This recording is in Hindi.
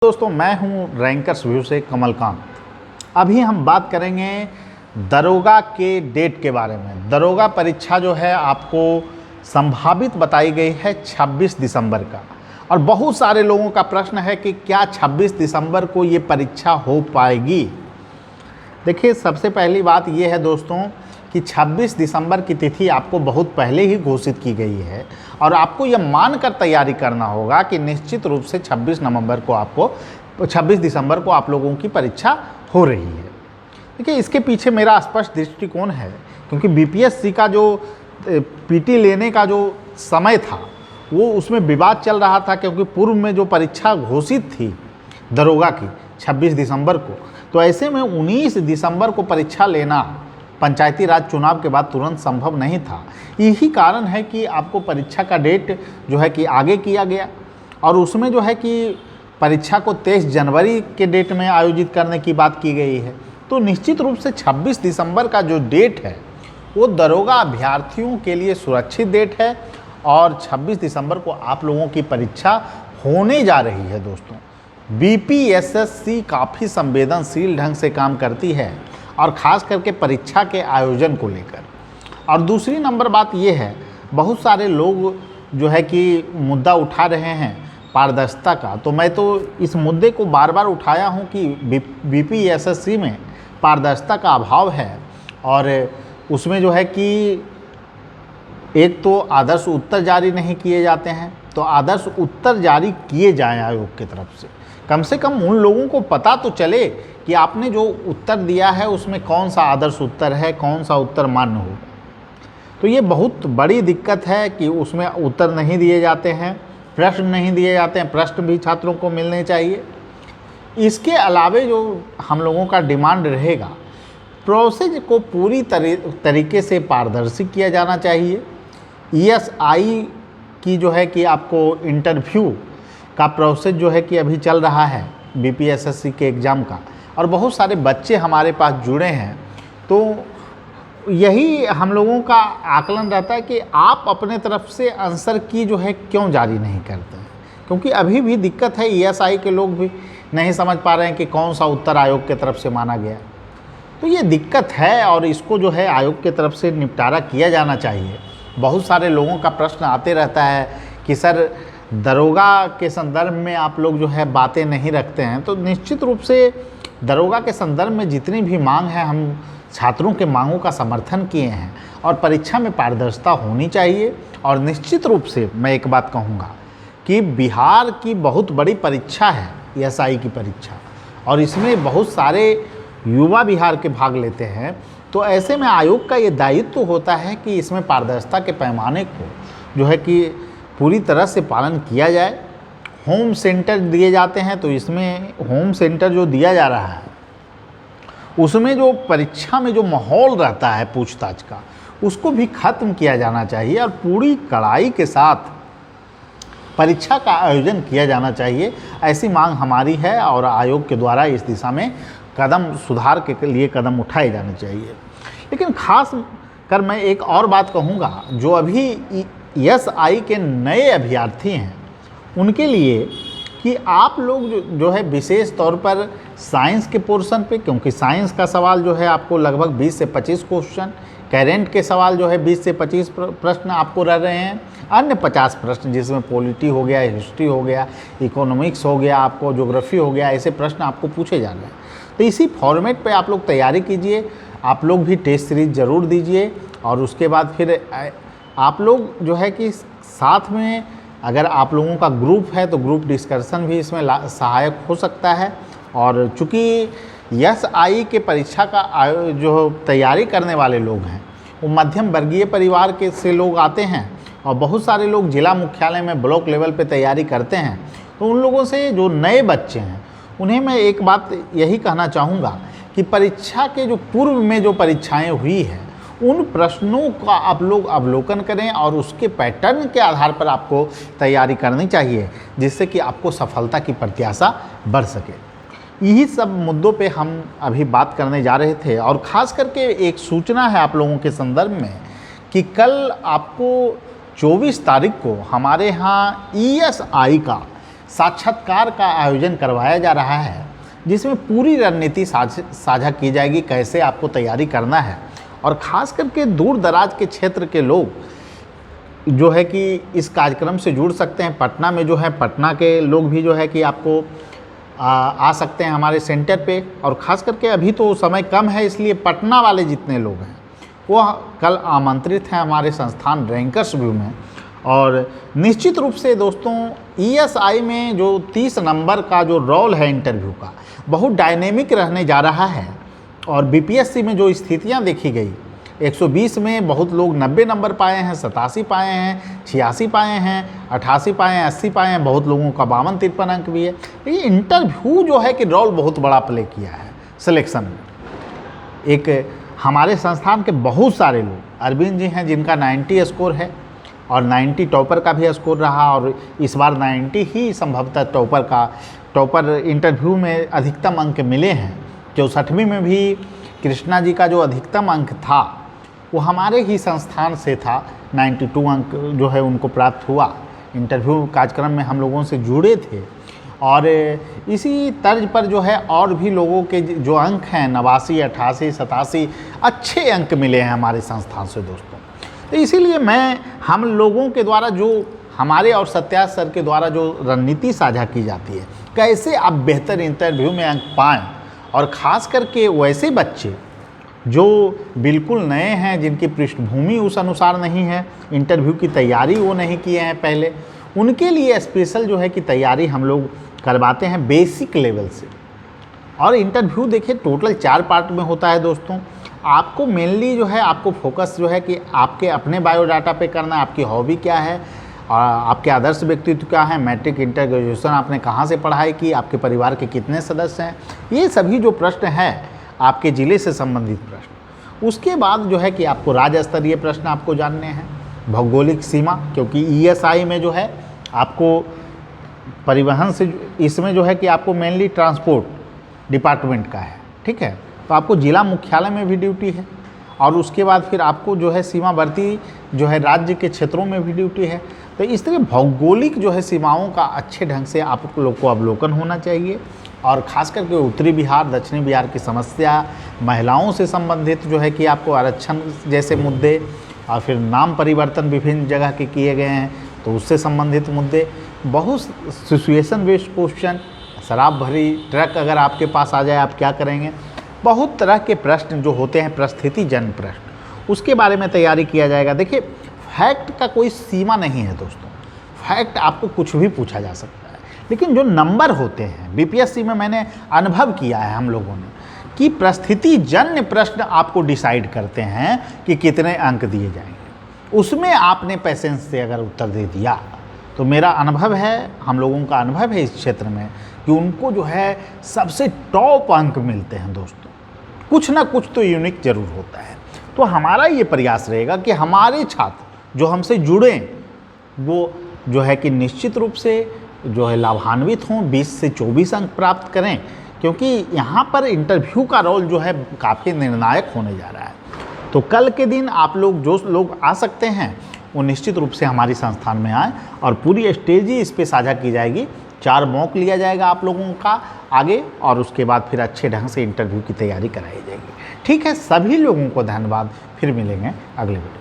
दोस्तों, मैं हूं रैंकर्स व्यू से कमलकांत। अभी हम बात करेंगे दरोगा के डेट के बारे में। दरोगा परीक्षा जो है आपको संभावित बताई गई है 26 दिसंबर का। और बहुत सारे लोगों का प्रश्न है कि क्या 26 दिसंबर को ये परीक्षा हो पाएगी। देखिए, सबसे पहली बात ये है दोस्तों कि 26 दिसंबर की तिथि आपको बहुत पहले ही घोषित की गई है और आपको यह मानकर तैयारी करना होगा कि निश्चित रूप से 26 दिसंबर को आप लोगों की परीक्षा हो रही है। देखिए, इसके पीछे मेरा स्पष्ट दृष्टिकोण है, क्योंकि बीपीएससी का जो पीटी लेने का जो समय था वो उसमें विवाद चल रहा था, क्योंकि पूर्व में जो परीक्षा घोषित थी दरोगा की 26 दिसंबर को, तो ऐसे में 19 दिसंबर को परीक्षा लेना पंचायती राज चुनाव के बाद तुरंत संभव नहीं था। यही कारण है कि आपको परीक्षा का डेट जो है कि आगे किया गया और उसमें जो है कि परीक्षा को 23 जनवरी के डेट में आयोजित करने की बात की गई है। तो निश्चित रूप से 26 दिसंबर का जो डेट है वो दरोगा अभ्यर्थियों के लिए सुरक्षित डेट है और 26 दिसंबर को आप लोगों की परीक्षा होने जा रही है। दोस्तों, बीपीएससी काफ़ी संवेदनशील ढंग से काम करती है और ख़ास करके परीक्षा के आयोजन को लेकर। और दूसरी नंबर बात ये है, बहुत सारे लोग जो है कि मुद्दा उठा रहे हैं पारदर्शिता का, तो मैं तो इस मुद्दे को बार बार उठाया हूं कि बीपीएससी में पारदर्शिता का अभाव है और उसमें जो है कि एक तो आदर्श उत्तर जारी नहीं किए जाते हैं, तो आदर्श उत्तर जारी किए जाएं आयोग की तरफ से। कम कम उन लोगों को पता तो चले कि आपने जो उत्तर दिया है उसमें कौन सा आदर्श उत्तर है, कौन सा उत्तर मान्य होगा। तो ये बहुत बड़ी दिक्कत है कि उसमें उत्तर नहीं दिए जाते हैं, प्रश्न नहीं दिए जाते हैं, प्रश्न भी छात्रों को मिलने चाहिए। इसके अलावे जो हम लोगों का डिमांड रहेगा, प्रोसेस को पूरी तरीके से पारदर्शी किया जाना चाहिए। ईएसआई की जो है कि आपको इंटरव्यू का प्रोसेस जो है कि अभी चल रहा है बीपीएससी के एग्ज़ाम का, और बहुत सारे बच्चे हमारे पास जुड़े हैं। तो यही हम लोगों का आकलन रहता है कि आप अपने तरफ से आंसर की जो है क्यों जारी नहीं करते हैं, क्योंकि अभी भी दिक्कत है। ईएसआई के लोग भी नहीं समझ पा रहे हैं कि कौन सा उत्तर आयोग के तरफ से माना गया। तो ये दिक्कत है और इसको जो है आयोग के तरफ से निपटारा किया जाना चाहिए। बहुत सारे लोगों का प्रश्न आते रहता है कि सर दरोगा के संदर्भ में आप लोग जो है बातें नहीं रखते हैं। तो निश्चित रूप से दरोगा के संदर्भ में जितनी भी मांग है, हम छात्रों के मांगों का समर्थन किए हैं और परीक्षा में पारदर्शिता होनी चाहिए। और निश्चित रूप से मैं एक बात कहूँगा कि बिहार की बहुत बड़ी परीक्षा है ईएसआई की परीक्षा, और इसमें बहुत सारे युवा बिहार के भाग लेते हैं। तो ऐसे में आयोग का ये दायित्व होता है कि इसमें पारदर्शिता के पैमाने को जो है कि पूरी तरह से पालन किया जाए। होम सेंटर दिए जाते हैं, तो इसमें होम सेंटर जो दिया जा रहा है उसमें जो परीक्षा में जो माहौल रहता है पूछताछ का, उसको भी ख़त्म किया जाना चाहिए और पूरी कड़ाई के साथ परीक्षा का आयोजन किया जाना चाहिए। ऐसी मांग हमारी है और आयोग के द्वारा इस दिशा में सुधार के लिए कदम उठाए जाने चाहिए। लेकिन ख़ास कर मैं एक और बात कहूँगा, जो अभी ईएसआई के नए अभ्यर्थी हैं उनके लिए, कि आप लोग जो है विशेष तौर पर साइंस के पोर्शन पे, क्योंकि साइंस का सवाल जो है आपको लगभग 20 से 25 क्वेश्चन, करेंट के सवाल जो है 20 से 25 प्रश्न आपको रह रहे हैं, अन्य 50 प्रश्न जिसमें पॉलिटी हो गया, हिस्ट्री हो गया, इकोनॉमिक्स हो गया, आपको ज्योग्राफी हो गया, ऐसे प्रश्न आपको पूछे जा रहे हैं। तो इसी फॉर्मेट पे आप लोग तैयारी कीजिए। आप लोग भी टेस्ट सीरीज ज़रूर दीजिए और उसके बाद फिर आप लोग जो है कि साथ में अगर आप लोगों का ग्रुप है तो ग्रुप डिस्कशन भी इसमें सहायक हो सकता है। और चूँकि ईएसआई के परीक्षा का जो तैयारी करने वाले लोग हैं वो मध्यम वर्गीय परिवार के से लोग आते हैं और बहुत सारे लोग जिला मुख्यालय में ब्लॉक लेवल पे तैयारी करते हैं। तो उन लोगों से जो नए बच्चे हैं उन्हें मैं एक बात यही कहना चाहूँगा कि परीक्षा के जो पूर्व में जो परीक्षाएँ हुई हैं उन प्रश्नों का आप लोग अवलोकन करें और उसके पैटर्न के आधार पर आपको तैयारी करनी चाहिए, जिससे कि आपको सफलता की प्रत्याशा बढ़ सके। यही सब मुद्दों पे हम अभी बात करने जा रहे थे। और ख़ास करके एक सूचना है आप लोगों के संदर्भ में कि कल आपको 24 तारीख को हमारे यहाँ ईएसआई का साक्षात्कार का आयोजन करवाया जा रहा है, जिसमें पूरी रणनीति साझा की जाएगी, कैसे आपको तैयारी करना है। और ख़ास करके दूर दराज के क्षेत्र के लोग जो है कि इस कार्यक्रम से जुड़ सकते हैं। पटना में जो है, पटना के लोग भी जो है कि आपको आ सकते हैं हमारे सेंटर पे। और ख़ास करके अभी तो समय कम है, इसलिए पटना वाले जितने लोग हैं वो कल आमंत्रित हैं हमारे संस्थान रैंकर्स व्यू में। और निश्चित रूप से दोस्तों, ESI में जो 30 नंबर का जो रोल है इंटरव्यू का, बहुत डायनेमिक रहने जा रहा है। और BPSC में जो स्थितियां देखी गई, 120 में बहुत लोग 90 नंबर पाए हैं, 87 पाए हैं, 86 पाए हैं, 88 पाए हैं, 80 पाए हैं, बहुत लोगों का 52-53 अंक भी है। ये इंटरव्यू जो है कि रोल बहुत बड़ा प्ले किया है सिलेक्शन में। एक हमारे संस्थान के बहुत सारे लोग, अरविंद जी हैं जिनका 90 स्कोर है और 90 टॉपर का भी स्कोर रहा, और इस बार 90 ही संभवतः टॉपर इंटरव्यू में अधिकतम अंक मिले हैं। 64वीं में भी कृष्णा जी का जो अधिकतम अंक था वो हमारे ही संस्थान से था, 92 अंक जो है उनको प्राप्त हुआ। इंटरव्यू कार्यक्रम में हम लोगों से जुड़े थे और इसी तर्ज पर जो है और भी लोगों के जो अंक हैं 89, 88, 87 अच्छे अंक मिले हैं हमारे संस्थान से दोस्तों। तो इसीलिए हम लोगों के द्वारा जो हमारे और सत्या सर के द्वारा जो रणनीति साझा की जाती है, कैसे आप बेहतर इंटरव्यू में अंक पाएँ, और ख़ास करके वैसे बच्चे जो बिल्कुल नए हैं, जिनकी पृष्ठभूमि उस अनुसार नहीं है, इंटरव्यू की तैयारी वो नहीं किए हैं पहले, उनके लिए स्पेशल जो है कि तैयारी हम लोग करवाते हैं बेसिक लेवल से। और इंटरव्यू देखिए टोटल 4 पार्ट में होता है दोस्तों। आपको मेनली जो है आपको फोकस जो है कि आपके अपने बायोडाटा पे करना है, आपकी हॉबी क्या है और आपके आदर्श व्यक्तित्व क्या है, मैट्रिक इंटर ग्रेजुएशन आपने कहाँ से पढ़ाई की, आपके परिवार के कितने सदस्य हैं, ये सभी जो प्रश्न हैं आपके ज़िले से संबंधित प्रश्न। उसके बाद जो है कि आपको राज्य स्तरीय प्रश्न आपको जानने हैं, भौगोलिक सीमा, क्योंकि ESI में जो है आपको परिवहन से, इसमें जो है कि आपको मेनली ट्रांसपोर्ट डिपार्टमेंट का है, ठीक है। तो आपको जिला मुख्यालय में भी ड्यूटी है और उसके बाद फिर आपको जो है सीमावर्ती जो है राज्य के क्षेत्रों में भी ड्यूटी है। तो इस तरह भौगोलिक जो है सीमाओं का अच्छे ढंग से आप लोग को अवलोकन होना चाहिए। और ख़ास करके उत्तरी बिहार, दक्षिणी बिहार की समस्या, महिलाओं से संबंधित जो है कि आपको आरक्षण जैसे मुद्दे, और फिर नाम परिवर्तन विभिन्न जगह के किए गए हैं तो उससे संबंधित मुद्दे, बहुत सिचुएशन बेस्ड क्वेश्चन, शराब भरी ट्रक अगर आपके पास आ जाए आप क्या करेंगे, बहुत तरह के प्रश्न जो होते हैं, परिस्थिति जन प्रश्न, उसके बारे में तैयारी किया जाएगा। देखिए फैक्ट का कोई सीमा नहीं है दोस्तों, फैक्ट आपको कुछ भी पूछा जा सकता है, लेकिन जो नंबर होते हैं BPSC में मैंने अनुभव किया है हम लोगों ने कि परिस्थिति जन्य प्रश्न आपको डिसाइड करते हैं कि कितने अंक दिए जाएंगे। उसमें आपने पेशेंस से अगर उत्तर दे दिया तो मेरा अनुभव है, हम लोगों का अनुभव है इस क्षेत्र में कि उनको जो है सबसे टॉप अंक मिलते हैं दोस्तों। कुछ ना कुछ तो यूनिक जरूर होता है। तो हमारा ये प्रयास रहेगा कि हमारे छात्र जो हमसे जुड़ें वो जो है कि निश्चित रूप से जो है लाभान्वित हों, 20 से 24 अंक प्राप्त करें, क्योंकि यहाँ पर इंटरव्यू का रोल जो है काफ़ी निर्णायक होने जा रहा है। तो कल के दिन आप लोग जो लोग आ सकते हैं वो निश्चित रूप से हमारी संस्थान में आएँ और पूरी स्टेज ही इस पर साझा की जाएगी। 4 मॉक लिया जाएगा आप लोगों का आगे और उसके बाद फिर अच्छे ढंग से इंटरव्यू की तैयारी कराई जाएगी। ठीक है, सभी लोगों को धन्यवाद। फिर मिलेंगे अगले वीडियो।